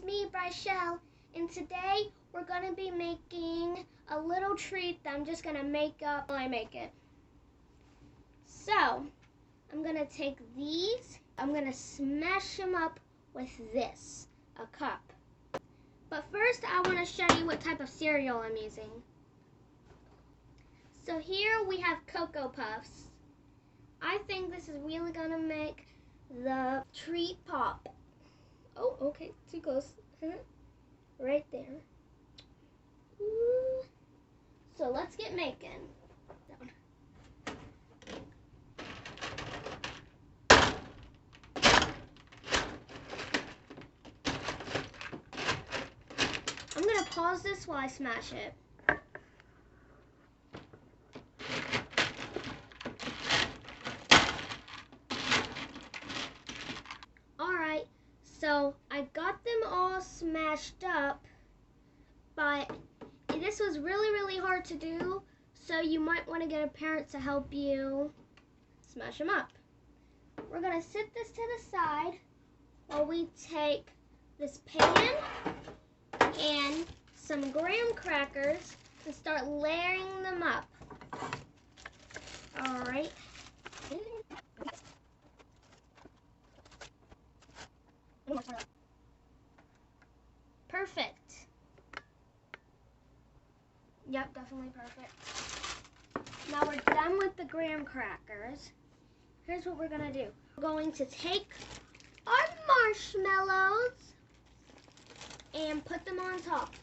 it's me, Bry'Chelle, and today we're going to be making a little treat that I'm just going to make up while I make it. So, I'm going to take these, I'm going to smash them up with this, a cup. But first, I want to show you what type of cereal I'm using. So here we have Cocoa Puffs. I think this is really going to make the treat pop. Oh, okay, too close. Right there. Ooh. So let's get making. I'm gonna pause this while I smash it. Alright, so I got them all smashed up, but this was really hard to do, so you might want to get a parent to help you smash them up. We're gonna sit this to the side while we take this pan and some graham crackers and start layering them up. Alright. Perfect. Yep, definitely perfect. Now we're done with the graham crackers. Here's what we're gonna do. We're going to take our marshmallows and put them on top.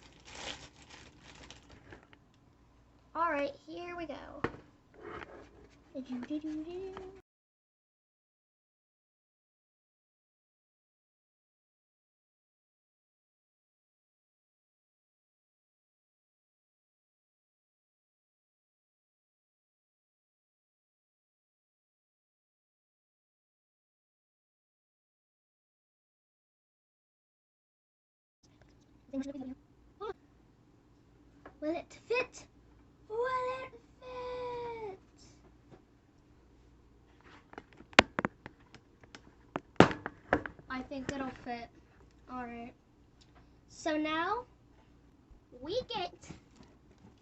All right, here we go. Will it fit? Will it fit? I think it'll fit. Alright. So now we get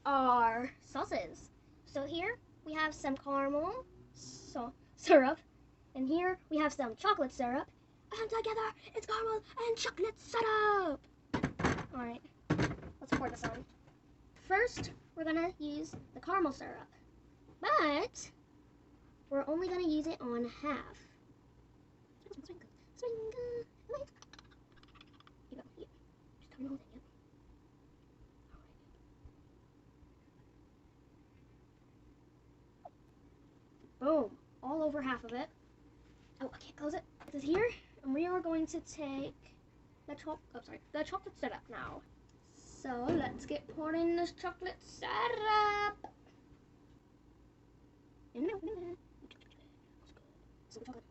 our sauces. So here we have some caramel syrup. And here we have some chocolate syrup. And together it's caramel and chocolate syrup. Alright. Let's pour this on. First, we're going to use the caramel syrup, but we're only going to use it on half. Boom, all over half of it. Oh, I can't close it. This is here, and we are going to take the chocolate syrup now. So let's get pouring this chocolate syrup. So chocolate.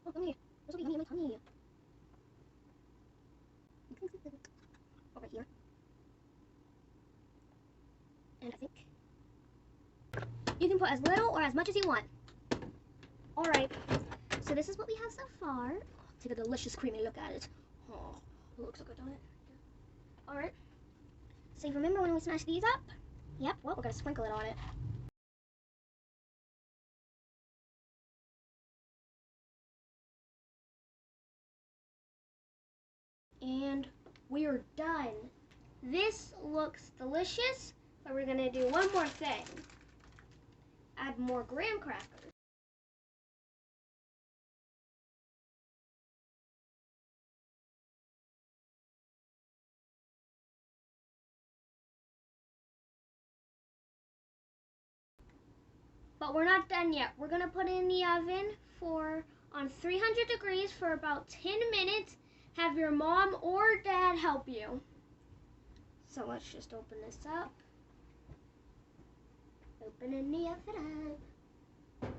Oh, come here. This will be yummy, yummy. Over here. And I think you can put as little or as much as you want. Alright, so this is what we have so far. Oh, take a delicious creamy look at it. Oh, it looks so good, don't it? Yeah. Alright. So you remember when we smashed these up? Yep, well, we're going to sprinkle it on it. And we're done. This looks delicious, but we're going to do one more thing. Add more graham crackers. But we're not done yet. We're going to put it in the oven on 300 degrees for about 10 minutes. Have your mom or dad help you. So let's just open this up. Opening the oven up.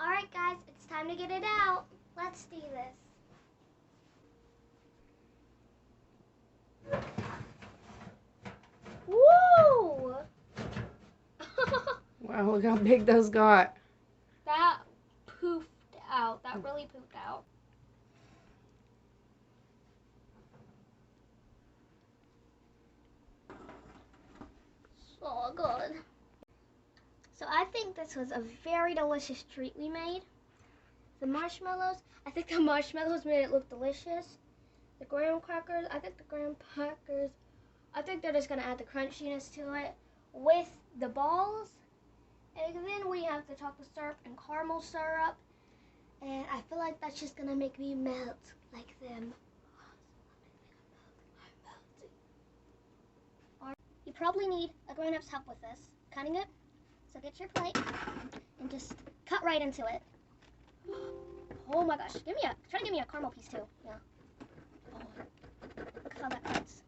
Alright guys, it's time to get it out. Let's do this. Woo! Wow, look how big those got. That poofed out. That really poofed out. So good. So I think this was a very delicious treat we made. The marshmallows, I think the marshmallows made it look delicious. The graham crackers, I think they're just gonna add the crunchiness to it with the balls. And then we have the chocolate syrup and caramel syrup. And I feel like that's just gonna make me melt like them. You probably need a grown-up's help with this, cutting it. So get your plate and just cut right into it. Oh my gosh, try to give me a caramel piece too. Yeah. Oh, look how that cuts.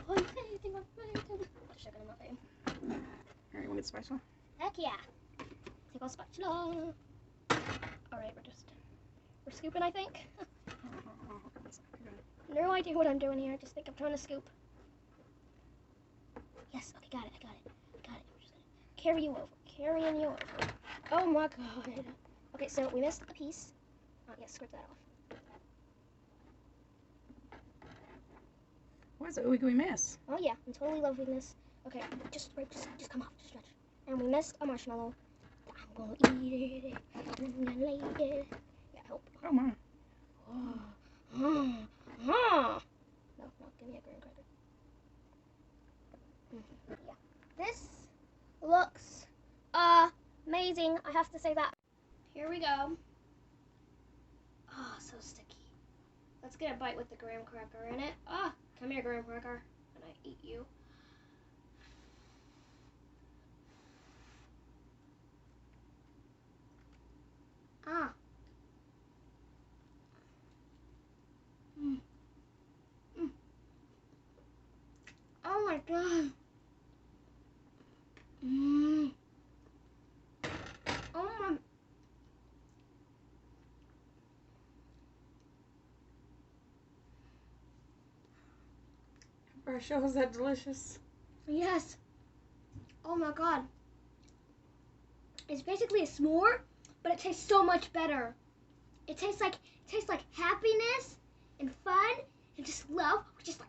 Oh, anything on put sugar in my food. Alright, want it special? Heck yeah. Take our spatula. Alright, we're scooping, I think. No idea what I'm doing here. I just think I'm trying to scoop. Yes, okay, got it. I'm just gonna carrying you over. Oh my god. Okay, so we missed a piece. Oh, yeah, scrape that off. What is it we miss? Oh yeah, I'm totally loving this. Okay, just come off, just stretch. And we missed a marshmallow. I'm gonna eat it. I'm gonna eat it. Yeah, help. Oh my. No, give me a graham cracker. Yeah. This looks amazing. I have to say that. Here we go. Oh, so sticky. Let's get a bite with the graham cracker in it. Ah, come here, graham cracker. And I eat you. Ah. Oh my god. Oh my. Bry'Chelle, is that delicious? Yes. Oh my god. It's basically a s'more, but it tastes so much better. It tastes like happiness and fun and just love, just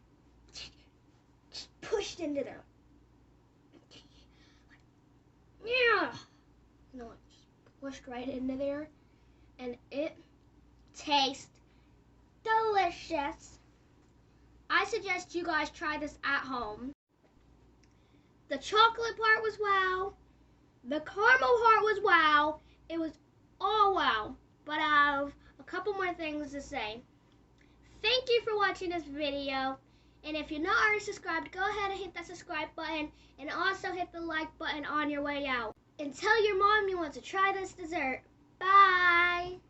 pushed into there. Yeah. No, just pushed right into there, and it tastes delicious. I suggest you guys try this at home. The chocolate part was wow. The caramel part was wow. It was all wow. But I have a couple more things to say. Thank you for watching this video. And if you're not already subscribed, go ahead and hit that subscribe button. And also hit the like button on your way out. And tell your mom you want to try this dessert. Bye.